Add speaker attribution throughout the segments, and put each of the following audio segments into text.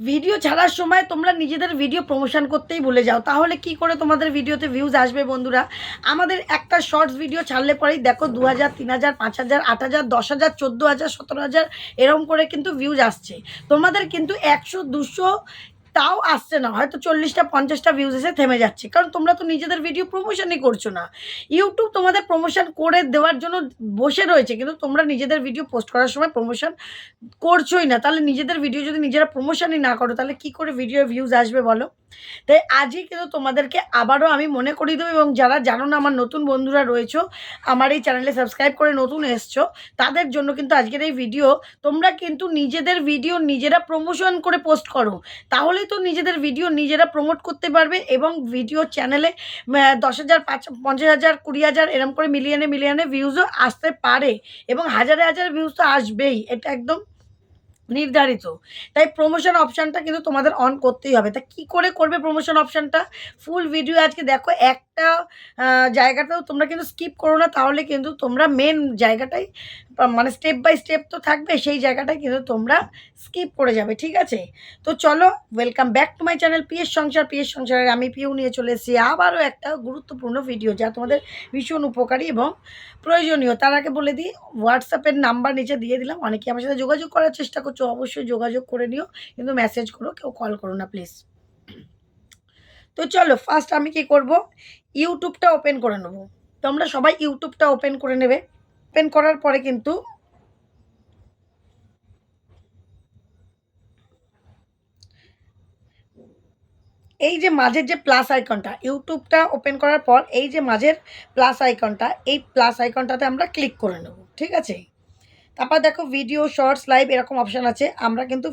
Speaker 1: Video ছাড়ার সময় তোমরা নিজেদের ভিডিও প্রমোশন করতেই ভুলে যাও, তাহলে কি করে তোমাদের ভিডিওতে ভিউজ আসবে বন্ধুরা? আমাদের একটা শর্টস ভিডিও ছাড়লে পরেই দেখো 2000, 3000, 5000, 8000, 10,000, 14,000, 17,000 এরকম করে কিন্তু ভিউজ আসছে। তোমাদের কিন্তু 100, 200 তাও আসছে না, হয়তো 40টা 50টা ভিউজ এসে থেমে যাচ্ছে, কারণ তোমরা তো নিজেদের ভিডিও প্রমোশনই করছো না। ইউটিউব তোমাদের প্রমোশন করে দেওয়ার জন্য বসে রয়েছে, কিন্তু তোমরা নিজেদের ভিডিও পোস্ট করার সময় প্রমোশন করছোই না। তাহলে নিজেদের ভিডিও যদি নিজেরা প্রমোশনই না করো, তাহলে কি করে ভিডিও ভিউজ আসবে বলো? তাই আজই কিন্তু তোমাদেরকে আবারও আমি মনে করিয়ে দেবো, এবং যারা জানো না, আমার নতুন বন্ধুরা রয়েছো, আমার এই চ্যানেলে সাবস্ক্রাইব করে নতুন এসছো, তাদের জন্য কিন্তু আজকের এই ভিডিও। তোমরা কিন্তু নিজেদের ভিডিও নিজেরা প্রমোশন করে পোস্ট করো, তাহলেই তো নিজেদের ভিডিও নিজেরা প্রমোট করতে পারবে, এবং ভিডিও চ্যানেলে 10,000, 50,000, 20,000 এরকম করে মিলিয়নে মিলিয়নে ভিউজও আসতে পারে, এবং হাজারে হাজারে ভিউজ তো আসবেই, এটা একদম নির্ধারিত। তাই প্রমোশন অপশানটা কিন্তু তোমাদের অন করতেই হবে। তা কী করে করবে প্রমোশন অপশানটা? ফুল ভিডিও আজকে দেখো, একটা জায়গাটাও তোমরা কিন্তু স্কিপ করো না, তাহলে কিন্তু তোমরা মেন জায়গাটাই মানে স্টেপ বাই স্টেপ তো থাকবে, সেই জায়গাটাই কিন্তু তোমরা স্কিপ করে যাবে, ঠিক আছে? তো চলো, welcome back to my channel PS সংসার। পিএস সংসারের আমি পিউ নিয়ে চলে এসেছি আবারও একটা গুরুত্বপূর্ণ ভিডিও, যা তোমাদের ভীষণ উপকারী এবং প্রয়োজনীয়। তার আগে বলে দিই, হোয়াটসঅ্যাপের নাম্বার নিচে দিয়ে দিলাম। অনেকে আমার সাথে যোগাযোগ করার চেষ্টা করছো, অবশ্যই যোগাযোগ করে নিও, কিন্তু মেসেজ করো, কেউ কল করো না প্লিজ। তো চলো, ফার্স্ট আমি কি করব, ইউটিউবটা ওপেন করে নেব। তোমরা সবাই ইউটিউবটা ওপেন করে নেবে। ওপেন করার পরে কিন্তু এই যে মাঝের যে প্লাস আইকনটা, ইউটিউবটা ওপেন করার পর এই যে মাঝের প্লাস আইকনটা, এই প্লাস আইকনটাতে আমরা ক্লিক করে নেব, ঠিক আছে? তারপর দেখো ভিডিও, শর্টস, লাইভ এরকম অপশান আছে। আমরা কিন্তু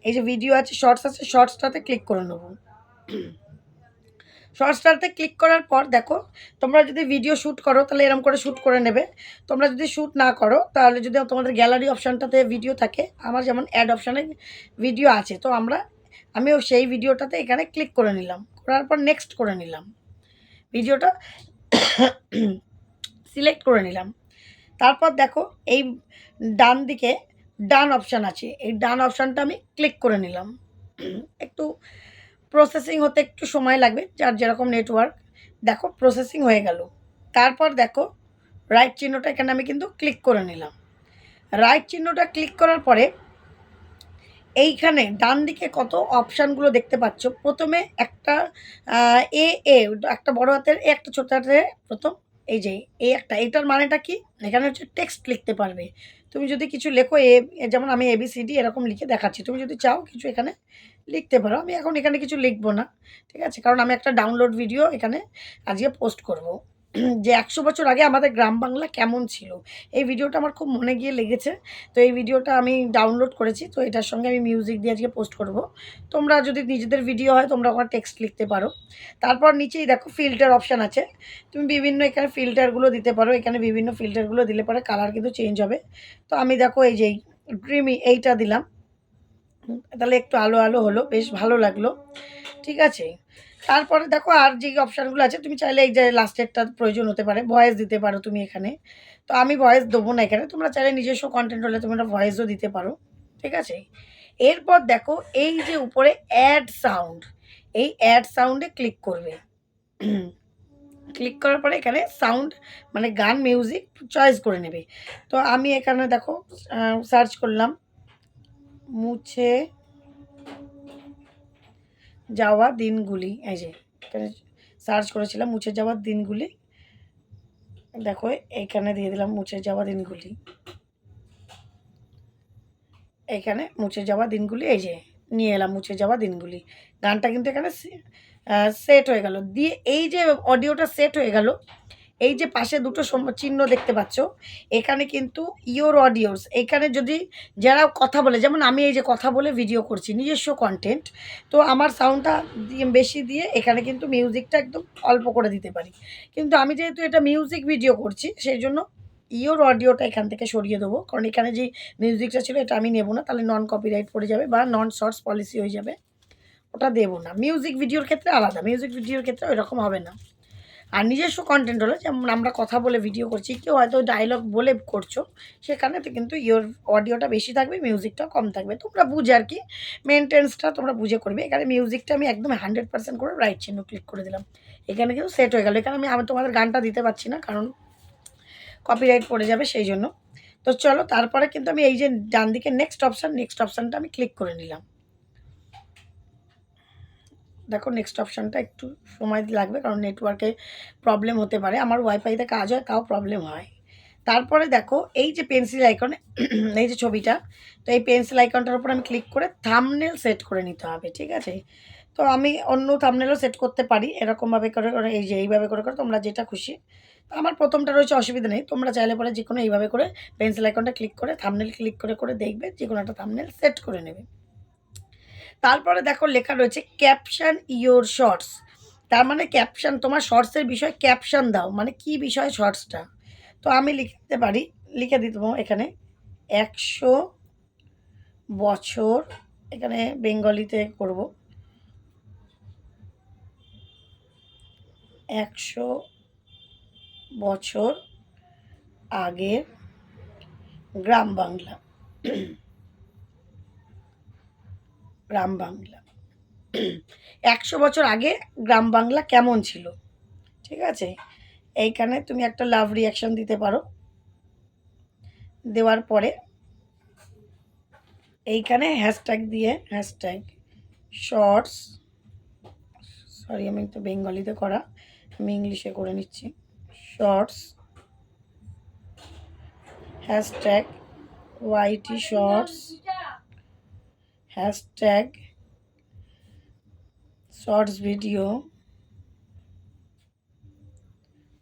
Speaker 1: এই যে ভিডিও আছে, শর্টস আছে, শর্টসটাতে ক্লিক করে নেব। শর্টসটাতে ক্লিক করার পর দেখো, তোমরা যদি ভিডিও শ্যুট করো তাহলে এরকম করে শ্যুট করে নেবে। তোমরা যদি শ্যুট না করো, তাহলে যদি তোমাদের গ্যালারি অপশানটাতে ভিডিও থাকে, আমার যেমন অ্যাড অপশানে ভিডিও আছে, তো আমিও সেই ভিডিওটাতে এখানে ক্লিক করে নিলাম, করার পর নেক্সট করে নিলাম, ভিডিওটা সিলেক্ট করে নিলাম। তারপর দেখো এই ডান দিকে ডান অপশান আছে, এই ডান অপশানটা আমি ক্লিক করে নিলাম। একটু প্রসেসিং হতে একটু সময় লাগবে, যার যেরকম নেটওয়ার্ক। দেখো প্রসেসিং হয়ে গেল। তারপর দেখো রাইট চিহ্নটা এখানে আমি কিন্তু ক্লিক করে নিলাম। রাইট চিহ্নটা ক্লিক করার পরে এইখানে ডান দিকে কত অপশানগুলো দেখতে পাচ্ছ। প্রথমে একটা এ এ একটা বড় হাতের এ, একটা ছোট হাতের প্রথম এই যে এই একটা, এইটার মানেটা কি? এখানে হচ্ছে টেক্সট লিখতে পারবে। তুমি যদি কিছু লেখো, যেমন আমি ABCD এরকম লিখে দেখাচ্ছি, তুমি যদি চাও কিছু এখানে লিখতে পারো। আমি এখন এখানে কিছু লিখবো না, ঠিক আছে? কারণ আমি একটা ডাউনলোড ভিডিও এখানে আজকে পোস্ট করব, যে 100 বছর আগে আমাদের গ্রাম বাংলা কেমন ছিল। এই ভিডিওটা আমার খুব মনে গিয়ে লেগেছে, তো এই ভিডিওটা আমি ডাউনলোড করেছি। তো এটার সঙ্গে আমি মিউজিক দিয়ে আজকে পোস্ট করব। তোমরা যদি নিজেদের ভিডিও হয়, তোমরা ওখানে টেক্সট লিখতে পারো। তারপর নিচেই দেখো ফিল্টার অপশান আছে, তুমি বিভিন্ন এখানে ফিল্টারগুলো দিতে পারো। এখানে বিভিন্ন ফিল্টারগুলো দিলে পরে কালার কিন্তু চেঞ্জ হবে। তো আমি দেখো এই যে ড্রিমি এইটা দিলাম, তাহলে একটু আলো আলো হলো, বেশ ভালো লাগলো, ঠিক আছে? তারপরে দেখো আর যে অপশানগুলো আছে, তুমি চাইলে এই যে লাস্টেরটা প্রয়োজন হতে পারে, ভয়েস দিতে পারো তুমি এখানে। তো আমি ভয়েস দেবো না এখানে, তোমরা চাইলে নিজস্ব কন্টেন্ট হলে তোমরা ভয়েসও দিতে পারো, ঠিক আছে? এরপর দেখো এই যে উপরে অ্যাড সাউন্ড, এই অ্যাড সাউন্ডে ক্লিক করবে। ক্লিক করার পরে এখানে সাউন্ড মানে গান, মিউজিক চয়েস করে নেবে। তো আমি এখানে দেখো সার্চ করলাম মুছে যাওয়া দিনগুলি, এই যে এখানে সার্চ করেছিলাম মুছে যাওয়ার দিনগুলি। দেখো এইখানে দিয়ে দিলাম মুছে যাওয়া দিনগুলি, এইখানে মুছে যাওয়া দিনগুলি, এই যে নিয়ে এলাম মুছে যাওয়া দিনগুলি। গানটা কিন্তু এখানে সেট হয়ে গেল। দিয়ে এই যে অডিওটা সেট হয়ে গেল, এই যে পাশে দুটো চিহ্ন দেখতে পাচ্ছ, এখানে কিন্তু ইওর অডিওস, এখানে যদি যারা কথা বলে, যেমন আমি এই যে কথা বলে ভিডিও করছি নিজস্ব কন্টেন্ট, তো আমার সাউন্ডটা দিয়ে বেশি দিয়ে এখানে কিন্তু মিউজিকটা একদম অল্প করে দিতে পারি। কিন্তু আমি যেহেতু এটা মিউজিক ভিডিও করছি, সেই জন্য ইওর অডিওটা এখান থেকে সরিয়ে দেবো, কারণ এখানে যে মিউজিকটা ছিল এটা আমি নেব না, তাহলে নন কপিরাইট পড়ে যাবে বা নন শর্টস পলিসি হয়ে যাবে, ওটা দেবো না। মিউজিক ভিডিওর ক্ষেত্রে আলাদা, মিউজিক ভিডিওর ক্ষেত্রে ওই রকম হবে না। আর নিজস্ব কন্টেন্ট হলো যেমন আমরা কথা বলে ভিডিও করছি, কেউ হয়তো ডায়লগ বলে করছো, সেখানে তো কিন্তু অডিওটা বেশি থাকবে, মিউজিকটা কম থাকবে। তোমরা বুঝে আর কি মেনটেন্সটা তোমরা বুঝে করবে। এখানে মিউজিকটা আমি একদম 100% করে রাইট চিহ্ন ক্লিক করে দিলাম, এখানে কিন্তু সেট হয়ে গেল। এখানে আমি তোমাদের গানটা দিতে পারছি না, কারণ কপিরাইট পড়ে যাবে সেই জন্য। তো চলো, তারপরে কিন্তু আমি এই যে ডান দিকে নেক্সট অপশানটা আমি ক্লিক করে নিলাম। দেখো নেক্সট অপশানটা একটু সময় লাগবে, কারণ নেটওয়ার্কে প্রবলেম হতে পারে, আমার ওয়াইফাইতে কাজ হয় তাও প্রবলেম হয়। তারপরে দেখো এই যে পেন্সিল আইকনে এই যে ছবিটা, তো এই পেন্সিল আইকনটার উপর আমি ক্লিক করে থাম্বনেল সেট করে নিতে হবে, ঠিক আছে। তো আমি অন্য থাম্বনেলও সেট করতে পারি, এরকমভাবে করে করে এই যে এইভাবে করে করে তোমরা যেটা খুশি। আমার প্রথমটা রয়েছে, অসুবিধা নেই, তোমরা চাইলে পরে যে কোনো এইভাবে করে পেন্সিল আইকনটা ক্লিক করে থাম্বনেল ক্লিক করে করে দেখবে যে কোনো একটা থাম্বনেল সেট করে নেবে। তারপরে দেখো লেখা রয়েছে ক্যাপশন ইয়োর শর্টস, তার মানে ক্যাপশন, তোমার শর্টসের বিষয়ে ক্যাপশন দাও, মানে কি বিষয় শর্টসটা। তো আমি লিখতে পারি, লিখে দিতে এখানে 100 বছর, এখানে বেঙ্গলিতে করব, 100 বছর আগের গ্রাম বাংলা, গ্রাম বাংলা 100 বছর আগে গ্রাম বাংলা কেমন ছিল, ঠিক আছে। এইখানে তুমি একটা লাভ রিয়াকশন দিতে পারো, দেওয়ার পরে এইখানে হ্যাশট্যাগ দিয়ে হ্যাশট্যাগ শর্টস, সরি আমি তো বেঙ্গলিতে করা, আমি ইংলিশে করে নিচ্ছি, শর্টস হ্যাশট্যাগ ওয়াইটি শর্টস, হ্যাশট্যাগ শর্টস ভিডিও,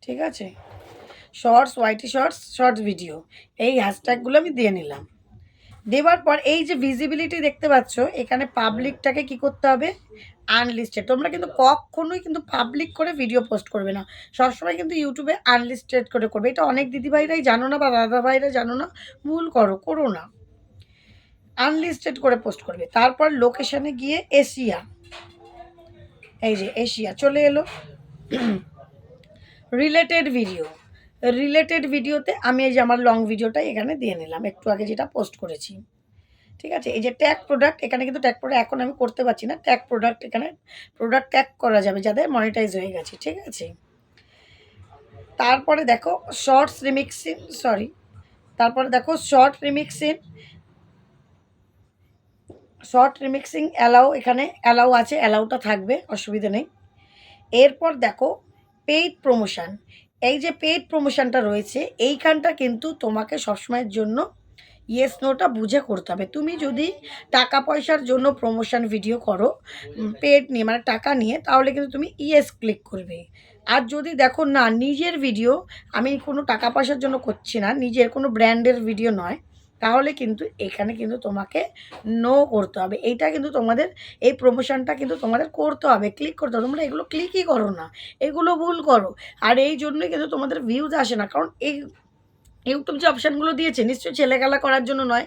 Speaker 1: ঠিক আছে, শর্টস ওয়াইটি শর্টস শর্টস ভিডিও, এই হ্যাশট্যাগুলো আমি দিয়ে নিলাম। দেওয়ার পর এই যে ভিজিবিলিটি দেখতে পাচ্ছ, এখানে পাবলিকটাকে কি করতে হবে, আনলিস্টেড। তোমরা কিন্তু কখনোই কিন্তু পাবলিক করে ভিডিও পোস্ট করবে না, সবসময় কিন্তু ইউটিউবে আনলিস্টেড করে করবে। এটা অনেক দিদিভাইরাই জানো না বা দাদাভাইরা জানো না, ভুল করো না, আনলিস্টেড করে পোস্ট করবে। তারপর লোকেশানে গিয়ে এশিয়া, এই যে এশিয়া চলে এলো। রিলেটেড ভিডিওতে আমি এই যে আমার লং ভিডিওটা এখানে দিয়ে নিলাম, একটু আগে যেটা পোস্ট করেছি, ঠিক আছে। এই যে ট্যাগ প্রোডাক্ট, এখানে কিন্তু ট্যাগ প্রোডাক্ট এখন আমি করতে পারছি না, ট্যাগ প্রোডাক্ট, এখানে প্রোডাক্ট ট্যাগ করা যাবে যাদের মনিটাইজ হয়ে গেছে, ঠিক আছে। তারপরে দেখো শর্টস রিমিক্সিং, তারপরে দেখো শর্ট রিমিক্সিং অ্যালাউ, এখানে অ্যালাউ আছে, অ্যালাউটা থাকবে, অসুবিধা নেই। এরপর দেখো পেইড প্রমোশন, এই যে পেইড প্রমোশনটা রয়েছে, এইখানটা কিন্তু তোমাকে সবসময়ের জন্য ইয়েস নোটা বুঝে করতে হবে। তুমি যদি টাকা পয়সার জন্য প্রমোশন ভিডিও করো পেড নিয়ে, মানে টাকা নিয়ে, তাহলে কিন্তু তুমি ইয়েস ক্লিক করবে। আর যদি দেখো না নিজের ভিডিও, আমি কোনো টাকা পয়সার জন্য করছি না, নিজের কোনো ব্র্যান্ডের ভিডিও নয়, তাহলে কিন্তু এখানে কিন্তু তোমাকে নো করতে হবে। এইটা কিন্তু তোমাদের এই প্রমোশনটা কিন্তু তোমাদের করতে হবে, ক্লিক করতে হবে। তোমরা এগুলো ক্লিকই করো না, এগুলো ভুল করো, আর এই জন্যই কিন্তু তোমাদের ভিউজ আসে না। কারণ এই ইউটিউব যে অপশানগুলো দিয়েছে নিশ্চয়ই ছেলেখেলা করার জন্য নয়,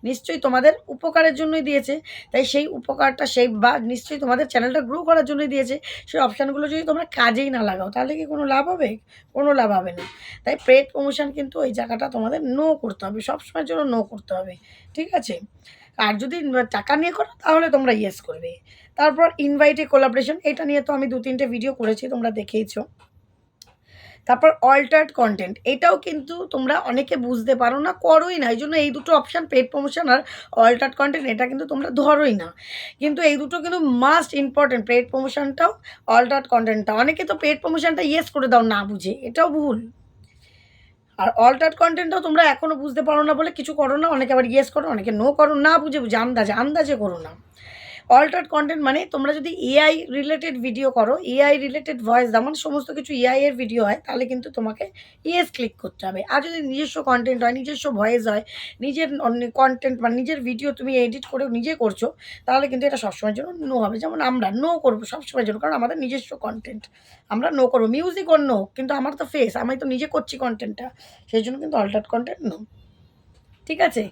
Speaker 1: নিশ্চয়ই তোমাদের উপকারের জন্যই দিয়েছে। তাই সেই উপকারটা বা নিশ্চয়ই তোমাদের চ্যানেলটা গ্রো করার জন্যই দিয়েছে। সেই অপশানগুলো যদি তোমরা কাজেই না লাগাও, তাহলে কি কোনো লাভ হবে? কোনো লাভ হবে না। তাই পেড প্রমোশন কিন্তু ওই জায়গাটা তোমাদের নো করতে হবে, সবসময়ের জন্য নো করতে হবে, ঠিক আছে। আর যদি টাকা নিয়ে করো তাহলে তোমরা ইয়েস করবে। তারপর ইনভাইটে কোলাবরেশন, এটা নিয়ে তো আমি 2-3টে ভিডিও করেছি, তোমরা দেখেইছো। তারপর অল্টার্ড কন্টেন্ট, এটাও কিন্তু তোমরা অনেকে বুঝতে পারো না, করোই না, এই জন্য এই দুটো অপশান পেড প্রমোশন আর অল্টার্ড কন্টেন্ট, এটা কিন্তু তোমরা ধরোই না। কিন্তু এই দুটো কিন্তু মাস্ট ইম্পর্টেন্ট, পেড প্রমোশনটাও অল্টার্ড কন্টেন্টটাও। অনেকে তো পেড প্রমোশনটা ইয়েস করে দাও না বুঝে, এটাও ভুল। আর অল্টার্ড কন্টেন্টটাও তোমরা এখনও বুঝতে পারো না বলে কিছু করো না, অনেকে আবার ইয়েস করো, অনেকে নো করো, না বুঝে আন্দাজে করো না। অল্টার্ড কন্টেন্ট মানে তোমরা যদি এআই রিলেটেড ভিডিও করো, এআই রিলেটেড ভয়েস দাও, মানে সমস্ত কিছু এআই এর ভিডিও হয়, তাহলে কিন্তু তোমাকে ইয়েস ক্লিক করতে হবে। আর যদি নিজস্ব কন্টেন্ট হয়, নিজস্ব ভয়েস হয়, নিজের কন্টেন্ট মানে নিজের ভিডিও তুমি এডিট করে নিজে করছো, তাহলে কিন্তু এটা সবসময়ের জন্য নো হবে। যেমন আমরা নো করবো সবসময়ের জন্য, কারণ আমাদের নিজস্ব কন্টেন্ট, আমরা নো করবো। মিউজিক অন্য হোক, কিন্তু আমার তো ফেস, আমি তো নিজে করছি কন্টেন্টটা, সেই জন্য কিন্তু অল্টার্ড কন্টেন্ট নো, ঠিক আছে?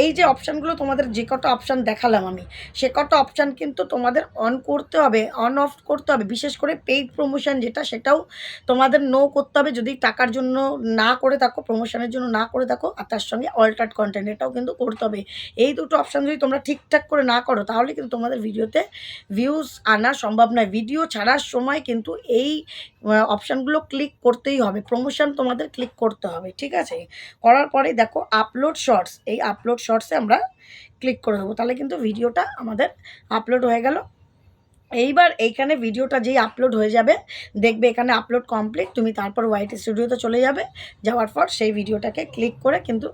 Speaker 1: এই যে অপশানগুলো তোমাদের যে কটা অপশান দেখালাম আমি, সে কটা অপশান কিন্তু তোমাদের অন করতে হবে, অন অফ করতে হবে। বিশেষ করে পেইড প্রমোশন যেটা, সেটাও তোমাদের নো করতে হবে যদি টাকার জন্য না করে থাকো, প্রমোশনের জন্য না করে থাকো। আর তার সঙ্গে অল্টার্ড কন্টেন্ট এটাও কিন্তু করতে হবে। এই দুটো অপশান যদি তোমরা ঠিকঠাক করে না করো, তাহলে কিন্তু তোমাদের ভিডিওতে ভিউজ আনা সম্ভব নয়। ভিডিও ছাড়ার সময় কিন্তু এই অপশানগুলো ক্লিক করতেই হবে, প্রমোশন তোমাদের ক্লিক করতে হবে। ঠিক আছে? করার পরে দেখো আপলোড শর্টস, এই আপলোড শর্টসে আমরা ক্লিক করে দেবো, তাহলে কিন্তু ভিডিওটা আমাদের আপলোড হয়ে গেল। এইবার এইখানে ভিডিওটা যেই আপলোড হয়ে যাবে, দেখবে এখানে আপলোড কমপ্লিট, তুমি তারপর ওয়াইট স্টুডিওতে চলে যাবে। যাওয়ার পর সেই ভিডিওটাকে ক্লিক করে কিন্তু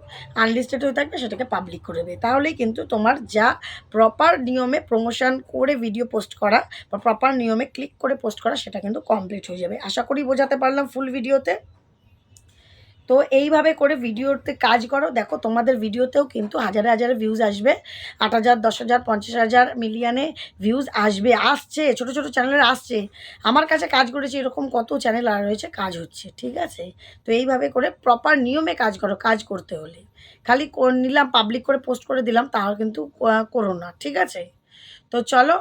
Speaker 1: আনলিস্টেড হয়ে থাকবে, সেটাকে পাবলিক করে দেবে। তাহলেই কিন্তু তোমার যা প্রপার নিয়মে প্রমোশন করে ভিডিও পোস্ট করা বা প্রপার নিয়মে ক্লিক করে পোস্ট করা, সেটা কিন্তু কমপ্লিট হয়ে যাবে। আশা করি বোঝাতে পারলাম ফুল ভিডিওতে। তো এইভাবে করে ভিডিওতে কাজ করো, দেখো তোমাদের ভিডিওতেও কিন্তু হাজারে হাজারে ভিউজ আসবে। 8,000, 10,000, 50,000 মিলিয়নে ভিউজ আসবে, আসছে, ছোটো ছোটো চ্যানেলের আসছে। আমার কাছে কাজ করেছে এরকম কত চ্যানেল আর রয়েছে, কাজ হচ্ছে। ঠিক আছে? তো এইভাবে করে প্রপার নিয়মে কাজ করো, কাজ করতে হলে। খালি নিলাম পাবলিক করে পোস্ট করে দিলাম, তাও কিন্তু করো না। ঠিক আছে? তো চলো,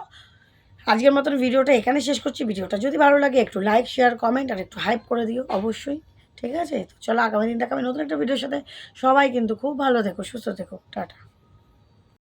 Speaker 1: আজকের মতন ভিডিওটা এখানে শেষ করছি। ভিডিওটা যদি ভালো লাগে একটু লাইক, শেয়ার, কমেন্ট আর একটু হাইপ করে দিও অবশ্যই। ঠিক আছে? তো চলো, আগামী দিন দেখাবে নতুন একটা ভিডিওর সাথে। সবাই কিন্তু খুব ভালো থেকো, সুস্থ থেকো। টাটা।